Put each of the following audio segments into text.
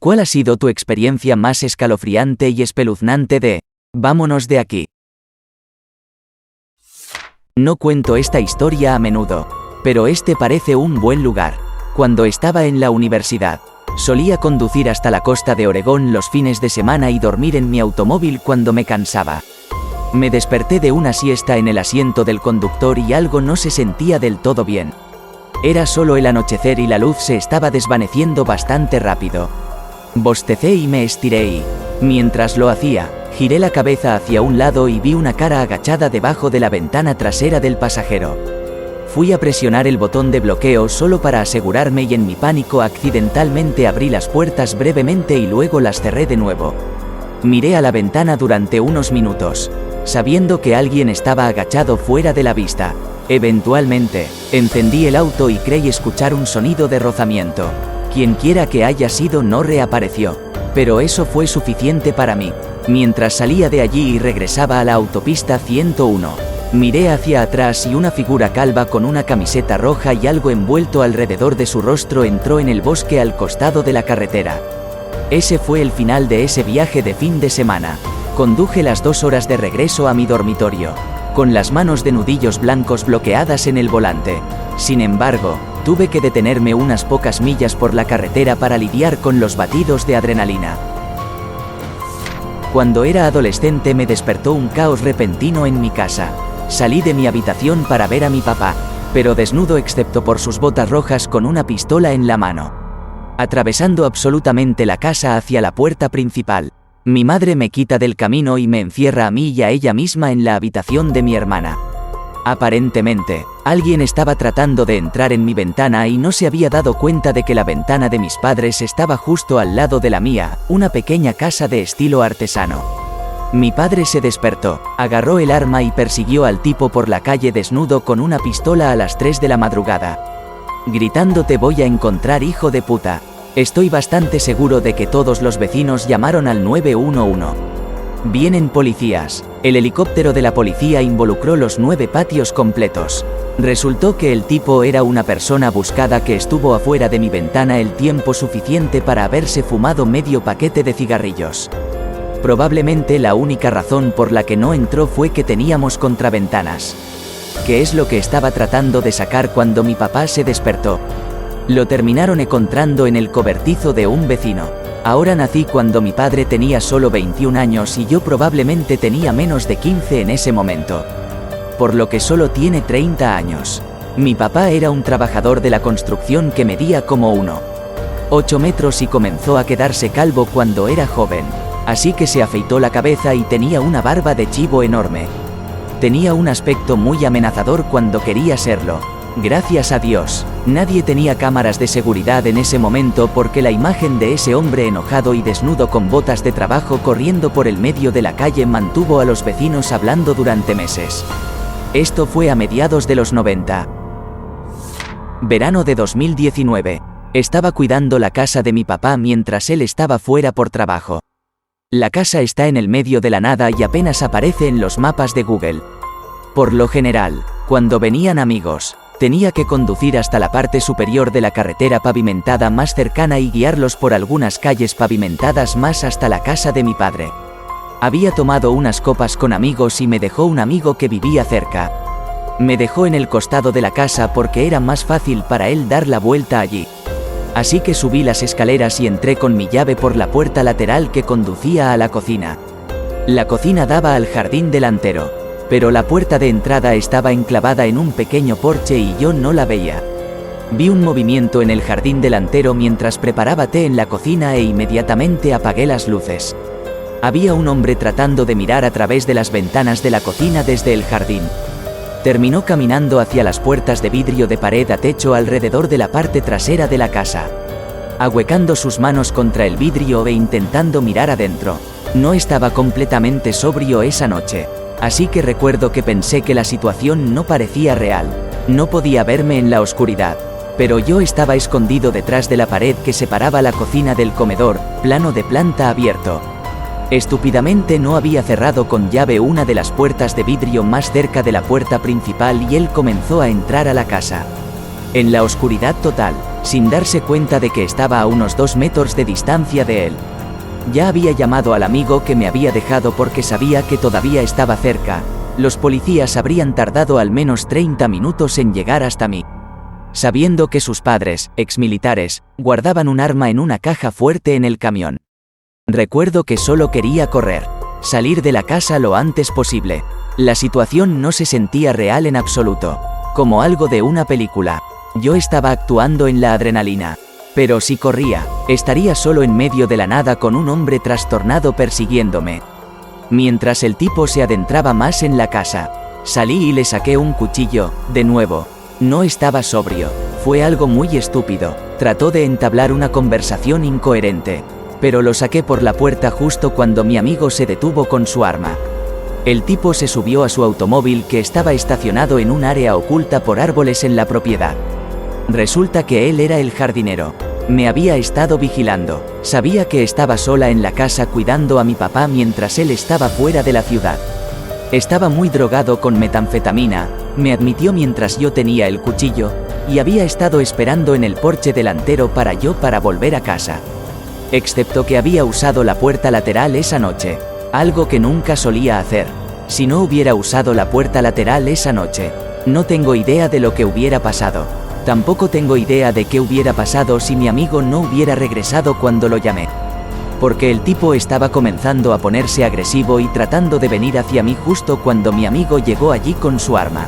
¿Cuál ha sido tu experiencia más escalofriante y espeluznante de "vámonos de aquí"? No cuento esta historia a menudo, pero este parece un buen lugar. Cuando estaba en la universidad, solía conducir hasta la costa de Oregón los fines de semana y dormir en mi automóvil cuando me cansaba. Me desperté de una siesta en el asiento del conductor y algo no se sentía del todo bien. Era solo el anochecer y la luz se estaba desvaneciendo bastante rápido. Bostecé y me estiré y, mientras lo hacía, giré la cabeza hacia un lado y vi una cara agachada debajo de la ventana trasera del pasajero. Fui a presionar el botón de bloqueo solo para asegurarme y en mi pánico accidentalmente abrí las puertas brevemente y luego las cerré de nuevo. Miré a la ventana durante unos minutos, sabiendo que alguien estaba agachado fuera de la vista. Eventualmente, encendí el auto y creí escuchar un sonido de rozamiento. Quienquiera que haya sido no reapareció, pero eso fue suficiente para mí. Mientras salía de allí y regresaba a la autopista 101, miré hacia atrás y una figura calva con una camiseta roja y algo envuelto alrededor de su rostro entró en el bosque al costado de la carretera. Ese fue el final de ese viaje de fin de semana. Conduje las 2 horas de regreso a mi dormitorio, con las manos de nudillos blancos bloqueadas en el volante. Sin embargo, tuve que detenerme unas pocas millas por la carretera para lidiar con los batidos de adrenalina. Cuando era adolescente me despertó un caos repentino en mi casa. Salí de mi habitación para ver a mi papá, pero desnudo excepto por sus botas rojas con una pistola en la mano, atravesando absolutamente la casa hacia la puerta principal. Mi madre me quita del camino y me encierra a mí y a ella misma en la habitación de mi hermana. Aparentemente, alguien estaba tratando de entrar en mi ventana y no se había dado cuenta de que la ventana de mis padres estaba justo al lado de la mía, una pequeña casa de estilo artesano. Mi padre se despertó, agarró el arma y persiguió al tipo por la calle desnudo con una pistola a las 3 de la madrugada, gritando "te voy a encontrar, hijo de puta". Estoy bastante seguro de que todos los vecinos llamaron al 911. Vienen policías. El helicóptero de la policía involucró los 9 patios completos. Resultó que el tipo era una persona buscada que estuvo afuera de mi ventana el tiempo suficiente para haberse fumado medio paquete de cigarrillos. Probablemente la única razón por la que no entró fue que teníamos contraventanas. ¿Qué es lo que estaba tratando de sacar cuando mi papá se despertó? Lo terminaron encontrando en el cobertizo de un vecino. Ahora nací cuando mi padre tenía solo 21 años y yo probablemente tenía menos de 15 en ese momento, por lo que solo tiene 30 años. Mi papá era un trabajador de la construcción que medía como 1,8 metros y comenzó a quedarse calvo cuando era joven, así que se afeitó la cabeza y tenía una barba de chivo enorme. Tenía un aspecto muy amenazador cuando quería serlo. Gracias a Dios, nadie tenía cámaras de seguridad en ese momento porque la imagen de ese hombre enojado y desnudo con botas de trabajo corriendo por el medio de la calle mantuvo a los vecinos hablando durante meses. Esto fue a mediados de los 90. Verano de 2019. Estaba cuidando la casa de mi papá mientras él estaba fuera por trabajo. La casa está en el medio de la nada y apenas aparece en los mapas de Google. Por lo general, cuando venían amigos, tenía que conducir hasta la parte superior de la carretera pavimentada más cercana y guiarlos por algunas calles pavimentadas más hasta la casa de mi padre. Había tomado unas copas con amigos y me dejó un amigo que vivía cerca. Me dejó en el costado de la casa porque era más fácil para él dar la vuelta allí. Así que subí las escaleras y entré con mi llave por la puerta lateral que conducía a la cocina. La cocina daba al jardín delantero, pero la puerta de entrada estaba enclavada en un pequeño porche y yo no la veía. Vi un movimiento en el jardín delantero mientras preparaba té en la cocina e inmediatamente apagué las luces. Había un hombre tratando de mirar a través de las ventanas de la cocina desde el jardín. Terminó caminando hacia las puertas de vidrio de pared a techo alrededor de la parte trasera de la casa, ahuecando sus manos contra el vidrio e intentando mirar adentro. No estaba completamente sobrio esa noche, así que recuerdo que pensé que la situación no parecía real. No podía verme en la oscuridad, pero yo estaba escondido detrás de la pared que separaba la cocina del comedor, plano de planta abierto. Estúpidamente no había cerrado con llave una de las puertas de vidrio más cerca de la puerta principal y él comenzó a entrar a la casa. En la oscuridad total, sin darse cuenta de que estaba a unos 2 metros de distancia de él. Ya había llamado al amigo que me había dejado porque sabía que todavía estaba cerca. Los policías habrían tardado al menos 30 minutos en llegar hasta mí. Sabiendo que sus padres, exmilitares, guardaban un arma en una caja fuerte en el camión. Recuerdo que solo quería correr, salir de la casa lo antes posible. La situación no se sentía real en absoluto, como algo de una película. Yo estaba actuando en la adrenalina. Pero si corría, estaría solo en medio de la nada con un hombre trastornado persiguiéndome. Mientras el tipo se adentraba más en la casa, salí y le saqué un cuchillo, de nuevo. No estaba sobrio, fue algo muy estúpido. Trató de entablar una conversación incoherente, pero lo saqué por la puerta justo cuando mi amigo se detuvo con su arma. El tipo se subió a su automóvil que estaba estacionado en un área oculta por árboles en la propiedad. Resulta que él era el jardinero. Me había estado vigilando. Sabía que estaba sola en la casa cuidando a mi papá mientras él estaba fuera de la ciudad. Estaba muy drogado con metanfetamina, me admitió mientras yo tenía el cuchillo, y había estado esperando en el porche delantero para volver a casa. Excepto que había usado la puerta lateral esa noche, algo que nunca solía hacer. Si no hubiera usado la puerta lateral esa noche, no tengo idea de lo que hubiera pasado. Tampoco tengo idea de qué hubiera pasado si mi amigo no hubiera regresado cuando lo llamé. Porque el tipo estaba comenzando a ponerse agresivo y tratando de venir hacia mí justo cuando mi amigo llegó allí con su arma.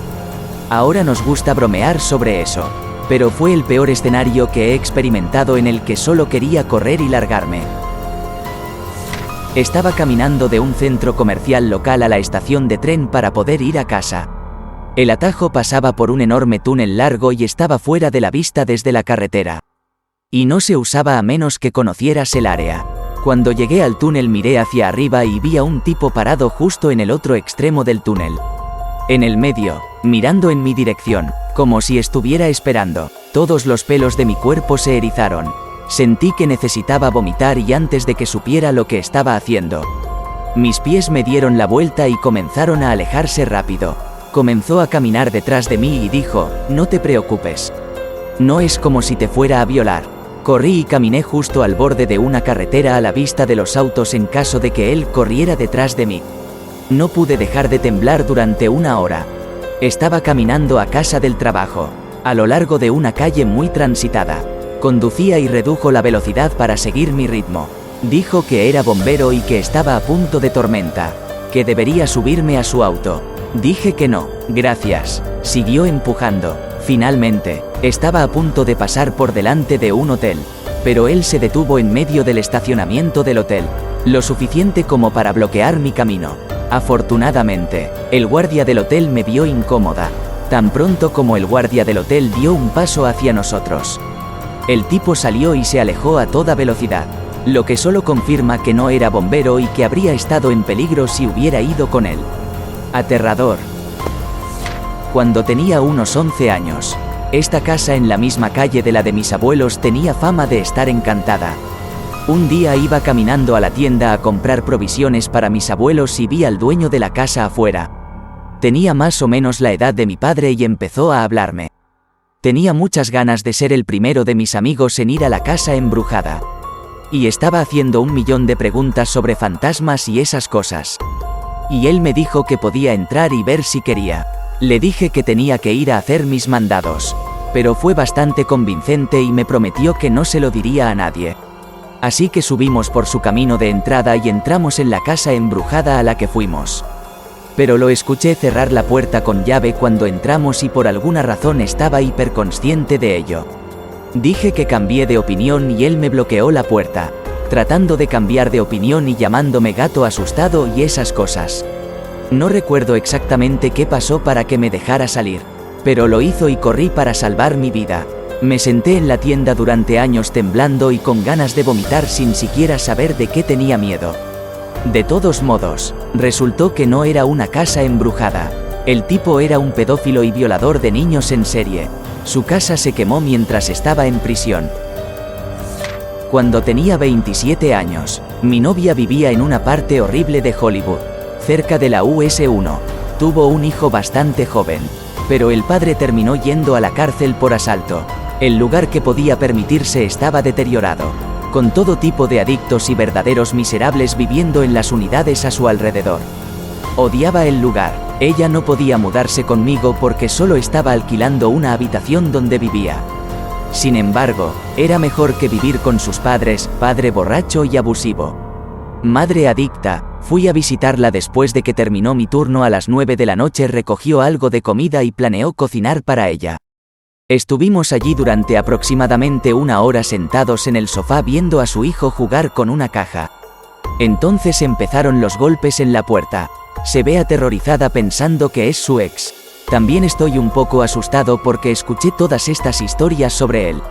Ahora nos gusta bromear sobre eso, pero fue el peor escenario que he experimentado en el que solo quería correr y largarme. Estaba caminando de un centro comercial local a la estación de tren para poder ir a casa. El atajo pasaba por un enorme túnel largo y estaba fuera de la vista desde la carretera. Y no se usaba a menos que conocieras el área. Cuando llegué al túnel miré hacia arriba y vi a un tipo parado justo en el otro extremo del túnel. En el medio, mirando en mi dirección, como si estuviera esperando. Todos los pelos de mi cuerpo se erizaron. Sentí que necesitaba vomitar y antes de que supiera lo que estaba haciendo, mis pies me dieron la vuelta y comenzaron a alejarse rápido. Comenzó a caminar detrás de mí y dijo, no te preocupes. No es como si te fuera a violar. Corrí y caminé justo al borde de una carretera a la vista de los autos en caso de que él corriera detrás de mí. No pude dejar de temblar durante una hora. Estaba caminando a casa del trabajo, a lo largo de una calle muy transitada. Conducía y redujo la velocidad para seguir mi ritmo. Dijo que era bombero y que estaba a punto de tormenta, que debería subirme a su auto. Dije que no, gracias. Siguió empujando. Finalmente, estaba a punto de pasar por delante de un hotel, pero él se detuvo en medio del estacionamiento del hotel, lo suficiente como para bloquear mi camino. Afortunadamente, el guardia del hotel me vio incómoda, tan pronto como el guardia del hotel dio un paso hacia nosotros. El tipo salió y se alejó a toda velocidad, lo que solo confirma que no era bombero y que habría estado en peligro si hubiera ido con él. Aterrador. Cuando tenía unos 11 años, esta casa en la misma calle de la de mis abuelos tenía fama de estar encantada. Un día iba caminando a la tienda a comprar provisiones para mis abuelos y vi al dueño de la casa afuera. Tenía más o menos la edad de mi padre y empezó a hablarme. Tenía muchas ganas de ser el primero de mis amigos en ir a la casa embrujada. Y estaba haciendo 1.000.000 de preguntas sobre fantasmas y esas cosas. Y él me dijo que podía entrar y ver si quería. Le dije que tenía que ir a hacer mis mandados, pero fue bastante convincente y me prometió que no se lo diría a nadie. Así que subimos por su camino de entrada y entramos en la casa embrujada a la que fuimos. Pero lo escuché cerrar la puerta con llave cuando entramos y por alguna razón estaba hiperconsciente de ello. Dije que cambié de opinión y él me bloqueó la puerta, tratando de cambiar de opinión y llamándome gato asustado y esas cosas. No recuerdo exactamente qué pasó para que me dejara salir, pero lo hizo y corrí para salvar mi vida. Me senté en la tienda durante años temblando y con ganas de vomitar sin siquiera saber de qué tenía miedo. De todos modos, resultó que no era una casa embrujada. El tipo era un pedófilo y violador de niños en serie. Su casa se quemó mientras estaba en prisión. Cuando tenía 27 años, mi novia vivía en una parte horrible de Hollywood, cerca de la US 1. Tuvo un hijo bastante joven, pero el padre terminó yendo a la cárcel por asalto. El lugar que podía permitirse estaba deteriorado, con todo tipo de adictos y verdaderos miserables viviendo en las unidades a su alrededor. Odiaba el lugar. Ella no podía mudarse conmigo porque solo estaba alquilando una habitación donde vivía. Sin embargo, era mejor que vivir con sus padres, padre borracho y abusivo. Madre adicta. Fui a visitarla después de que terminó mi turno a las 9 de la noche, recogió algo de comida y planeó cocinar para ella. Estuvimos allí durante aproximadamente una hora sentados en el sofá viendo a su hijo jugar con una caja. Entonces empezaron los golpes en la puerta. Se ve aterrorizada pensando que es su ex. También estoy un poco asustado porque escuché todas estas historias sobre él.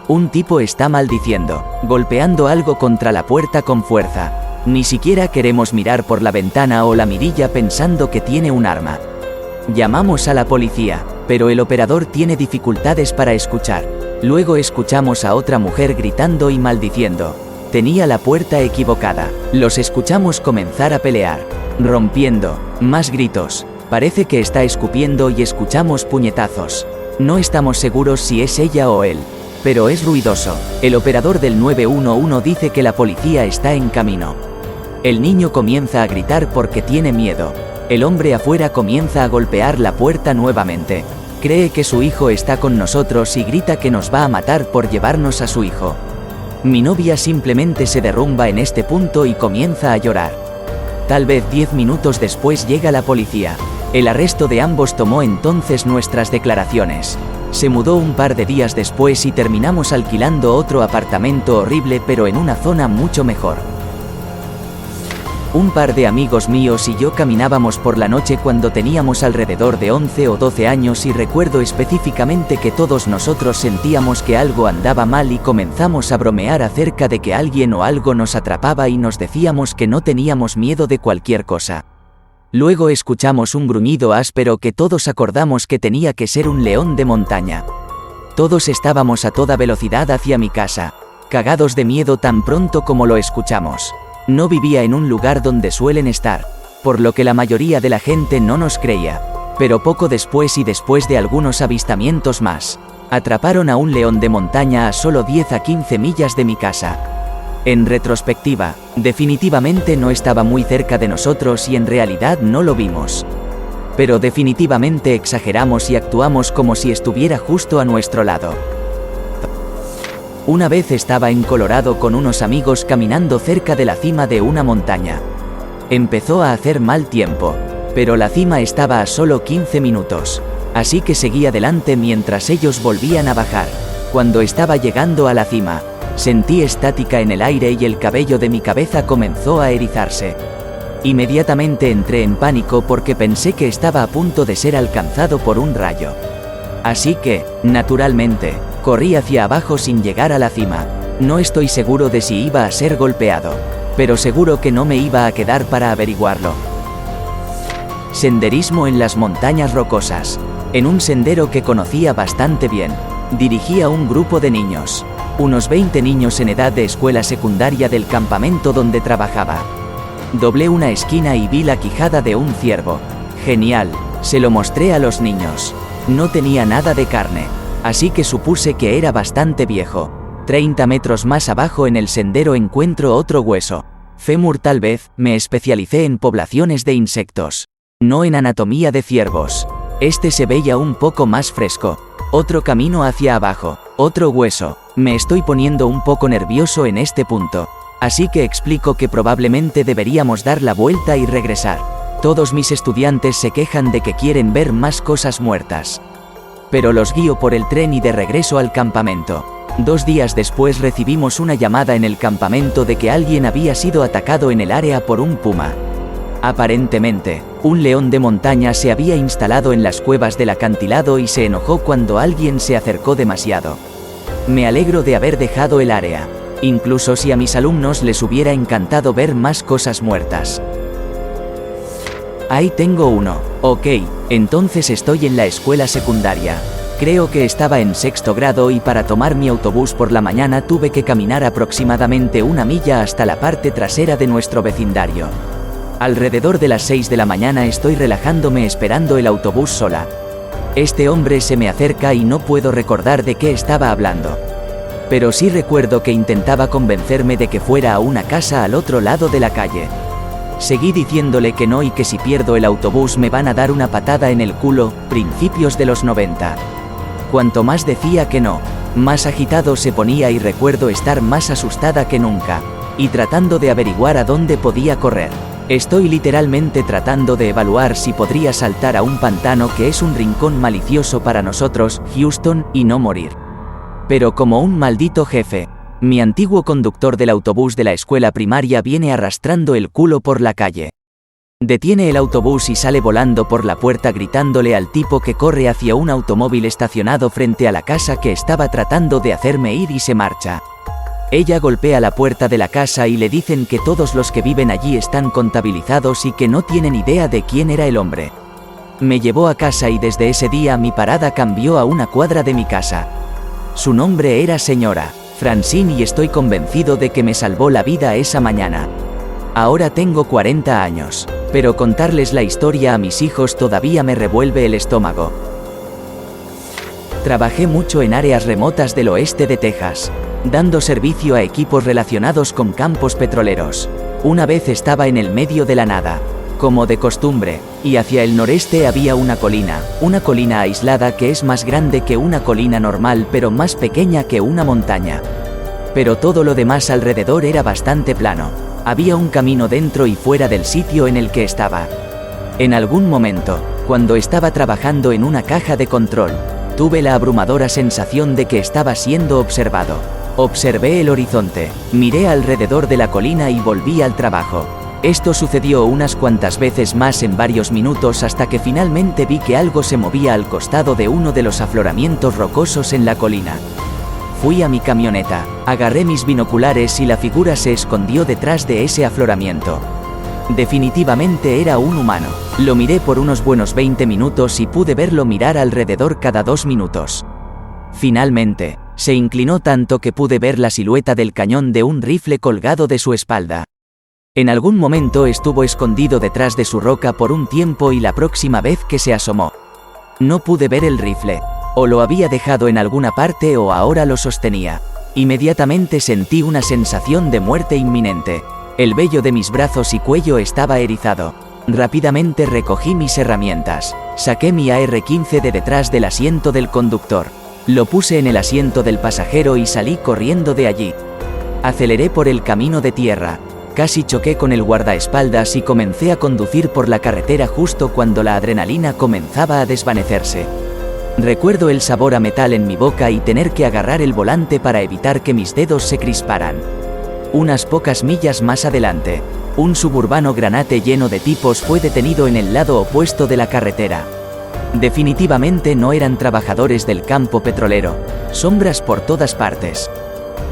Un tipo está maldiciendo, golpeando algo contra la puerta con fuerza. Ni siquiera queremos mirar por la ventana o la mirilla pensando que tiene un arma. Llamamos a la policía, pero el operador tiene dificultades para escuchar. Luego escuchamos a otra mujer gritando y maldiciendo. Tenía la puerta equivocada. Los escuchamos comenzar a pelear, rompiendo. Más gritos. Parece que está escupiendo y escuchamos puñetazos. No estamos seguros si es ella o él, pero es ruidoso. El operador del 911 dice que la policía está en camino. El niño comienza a gritar porque tiene miedo. El hombre afuera comienza a golpear la puerta nuevamente. Cree que su hijo está con nosotros y grita que nos va a matar por llevarnos a su hijo. Mi novia simplemente se derrumba en este punto y comienza a llorar. Tal vez 10 minutos después llega la policía. El arresto de ambos tomó entonces nuestras declaraciones. Se mudó un par de días después y terminamos alquilando otro apartamento horrible pero en una zona mucho mejor. Un par de amigos míos y yo caminábamos por la noche cuando teníamos alrededor de 11 o 12 años y recuerdo específicamente que todos nosotros sentíamos que algo andaba mal y comenzamos a bromear acerca de que alguien o algo nos atrapaba y nos decíamos que no teníamos miedo de cualquier cosa. Luego escuchamos un gruñido áspero que todos acordamos que tenía que ser un león de montaña. Todos estábamos a toda velocidad hacia mi casa, cagados de miedo tan pronto como lo escuchamos. No vivía en un lugar donde suelen estar, por lo que la mayoría de la gente no nos creía. Pero poco después y después de algunos avistamientos más, atraparon a un león de montaña a solo 10 a 15 millas de mi casa. En retrospectiva, definitivamente no estaba muy cerca de nosotros y en realidad no lo vimos. Pero definitivamente exageramos y actuamos como si estuviera justo a nuestro lado. Una vez estaba en Colorado con unos amigos caminando cerca de la cima de una montaña. Empezó a hacer mal tiempo, pero la cima estaba a solo 15 minutos, así que seguí adelante mientras ellos volvían a bajar. Cuando estaba llegando a la cima, sentí estática en el aire y el cabello de mi cabeza comenzó a erizarse. Inmediatamente entré en pánico porque pensé que estaba a punto de ser alcanzado por un rayo. Así que, naturalmente, corrí hacia abajo sin llegar a la cima. No estoy seguro de si iba a ser golpeado, pero seguro que no me iba a quedar para averiguarlo. Senderismo en las montañas rocosas. En un sendero que conocía bastante bien, dirigía un grupo de niños. Unos 20 niños en edad de escuela secundaria del campamento donde trabajaba. Doblé una esquina y vi la quijada de un ciervo. Genial, se lo mostré a los niños. No tenía nada de carne, así que supuse que era bastante viejo. 30 metros más abajo en el sendero encuentro otro hueso. Fémur tal vez. Me especialicé en poblaciones de insectos, no en anatomía de ciervos. Este se veía un poco más fresco. Otro camino hacia abajo, otro hueso. Me estoy poniendo un poco nervioso en este punto, así que explico que probablemente deberíamos dar la vuelta y regresar. Todos mis estudiantes se quejan de que quieren ver más cosas muertas, pero los guío por el tren y de regreso al campamento. 2 días después recibimos una llamada en el campamento de que alguien había sido atacado en el área por un puma. Aparentemente, un león de montaña se había instalado en las cuevas del acantilado y se enojó cuando alguien se acercó demasiado. Me alegro de haber dejado el área, incluso si a mis alumnos les hubiera encantado ver más cosas muertas. Ahí tengo uno. Ok, entonces estoy en la escuela secundaria. Creo que estaba en 6º grado y para tomar mi autobús por la mañana tuve que caminar aproximadamente 1 milla hasta la parte trasera de nuestro vecindario. Alrededor de las 6 de la mañana estoy relajándome esperando el autobús sola. Este hombre se me acerca y no puedo recordar de qué estaba hablando. Pero sí recuerdo que intentaba convencerme de que fuera a una casa al otro lado de la calle. Seguí diciéndole que no y que si pierdo el autobús me van a dar una patada en el culo, principios de los 90. Cuanto más decía que no, más agitado se ponía y recuerdo estar más asustada que nunca, y tratando de averiguar a dónde podía correr. Estoy literalmente tratando de evaluar si podría saltar a un pantano que es un rincón malicioso para nosotros, Houston, y no morir. Pero como un maldito jefe, mi antiguo conductor del autobús de la escuela primaria viene arrastrando el culo por la calle. Detiene el autobús y sale volando por la puerta gritándole al tipo que corre hacia un automóvil estacionado frente a la casa que estaba tratando de hacerme ir y se marcha. Ella golpea la puerta de la casa y le dicen que todos los que viven allí están contabilizados y que no tienen idea de quién era el hombre. Me llevó a casa y desde ese día mi parada cambió a una cuadra de mi casa. Su nombre era señora Francine y estoy convencido de que me salvó la vida esa mañana. Ahora tengo 40 años, pero contarles la historia a mis hijos todavía me revuelve el estómago. Trabajé mucho en áreas remotas del oeste de Texas, dando servicio a equipos relacionados con campos petroleros. Una vez estaba en el medio de la nada, como de costumbre, y hacia el noreste había una colina aislada que es más grande que una colina normal pero más pequeña que una montaña. Pero todo lo demás alrededor era bastante plano. Había un camino dentro y fuera del sitio en el que estaba. En algún momento, cuando estaba trabajando en una caja de control, tuve la abrumadora sensación de que estaba siendo observado. Observé el horizonte, miré alrededor de la colina y volví al trabajo. Esto sucedió unas cuantas veces más en varios minutos hasta que finalmente vi que algo se movía al costado de uno de los afloramientos rocosos en la colina. Fui a mi camioneta, agarré mis binoculares y la figura se escondió detrás de ese afloramiento. Definitivamente era un humano. Lo miré por unos buenos 20 minutos y pude verlo mirar alrededor cada 2 minutos. Finalmente, se inclinó tanto que pude ver la silueta del cañón de un rifle colgado de su espalda. En algún momento estuvo escondido detrás de su roca por un tiempo y la próxima vez que se asomó, no pude ver el rifle. O lo había dejado en alguna parte o ahora lo sostenía. Inmediatamente sentí una sensación de muerte inminente. El vello de mis brazos y cuello estaba erizado. Rápidamente recogí mis herramientas. Saqué mi AR-15 de detrás del asiento del conductor. Lo puse en el asiento del pasajero y salí corriendo de allí. Aceleré por el camino de tierra. Casi choqué con el guardaespaldas y comencé a conducir por la carretera justo cuando la adrenalina comenzaba a desvanecerse. Recuerdo el sabor a metal en mi boca y tener que agarrar el volante para evitar que mis dedos se crisparan. Unas pocas millas más adelante, un suburbano granate lleno de tipos fue detenido en el lado opuesto de la carretera. Definitivamente no eran trabajadores del campo petrolero. Sombras por todas partes.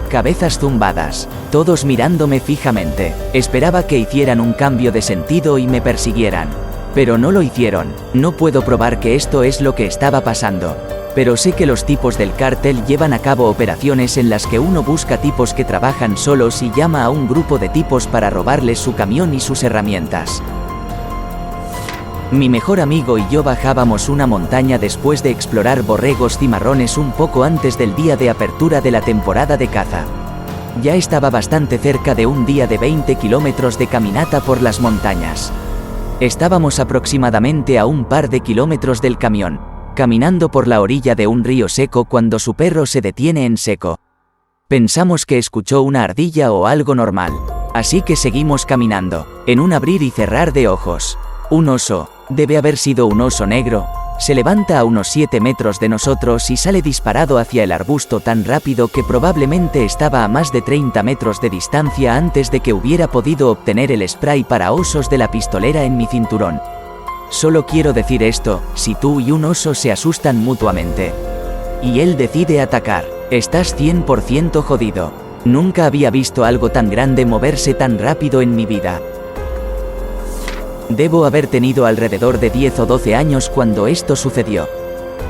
Cabezas zumbadas, todos mirándome fijamente. Esperaba que hicieran un cambio de sentido y me persiguieran. Pero no lo hicieron. No puedo probar que esto es lo que estaba pasando. Pero sé que los tipos del cártel llevan a cabo operaciones en las que uno busca tipos que trabajan solos y llama a un grupo de tipos para robarles su camión y sus herramientas. Mi mejor amigo y yo bajábamos una montaña después de explorar borregos cimarrones un poco antes del día de apertura de la temporada de caza. Ya estaba bastante cerca de un día de 20 kilómetros de caminata por las montañas. Estábamos aproximadamente a un par de kilómetros del camión, caminando por la orilla de un río seco cuando su perro se detiene en seco. Pensamos que escuchó una ardilla o algo normal, así que seguimos caminando, en un abrir y cerrar de ojos. Un oso, debe haber sido un oso negro, se levanta a unos 7 metros de nosotros y sale disparado hacia el arbusto tan rápido que probablemente estaba a más de 30 metros de distancia antes de que hubiera podido obtener el spray para osos de la pistolera en mi cinturón. Solo quiero decir esto: si tú y un oso se asustan mutuamente y él decide atacar, estás 100% jodido. Nunca había visto algo tan grande moverse tan rápido en mi vida. Debo haber tenido alrededor de 10 o 12 años cuando esto sucedió.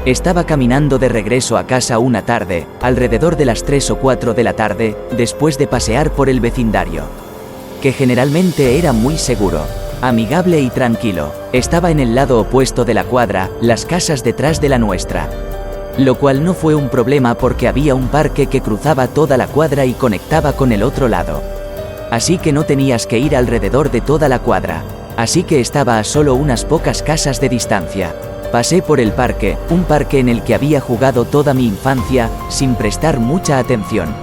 Estaba caminando de regreso a casa una tarde, alrededor de las 3 o 4 de la tarde, después de pasear por el vecindario, que generalmente era muy seguro. amigable y tranquilo. Estaba en el lado opuesto de la cuadra, las casas detrás de la nuestra. Lo cual no fue un problema porque había un parque que cruzaba toda la cuadra y conectaba con el otro lado. Así que no tenías que ir alrededor de toda la cuadra. Así que estaba a solo unas pocas casas de distancia. Pasé por el parque, un parque en el que había jugado toda mi infancia, sin prestar mucha atención.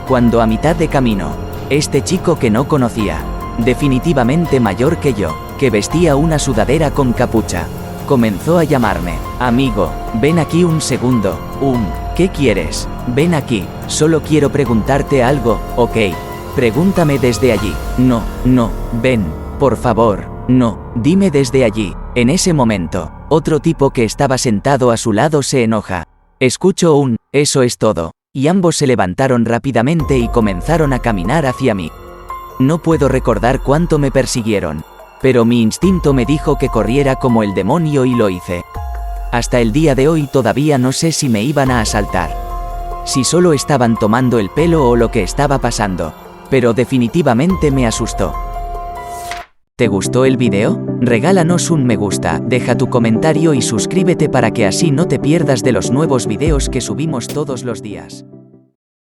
Cuando a mitad de camino, este chico que no conocía, definitivamente mayor que yo, que vestía una sudadera con capucha, comenzó a llamarme: amigo, ven aquí un segundo. ¿Qué quieres? Ven aquí, solo quiero preguntarte algo, ¿ok? Pregúntame desde allí. No, ven, por favor, no, dime desde allí. En ese momento, otro tipo que estaba sentado a su lado se enoja. Escucho eso es todo, y ambos se levantaron rápidamente y comenzaron a caminar hacia mí. No puedo recordar cuánto me persiguieron, pero mi instinto me dijo que corriera como el demonio y lo hice. Hasta el día de hoy todavía no sé si me iban a asaltar, si solo estaban tomando el pelo o lo que estaba pasando, pero definitivamente me asustó. ¿Te gustó el video? Regálanos un me gusta, deja tu comentario y suscríbete para que así no te pierdas de los nuevos videos que subimos todos los días.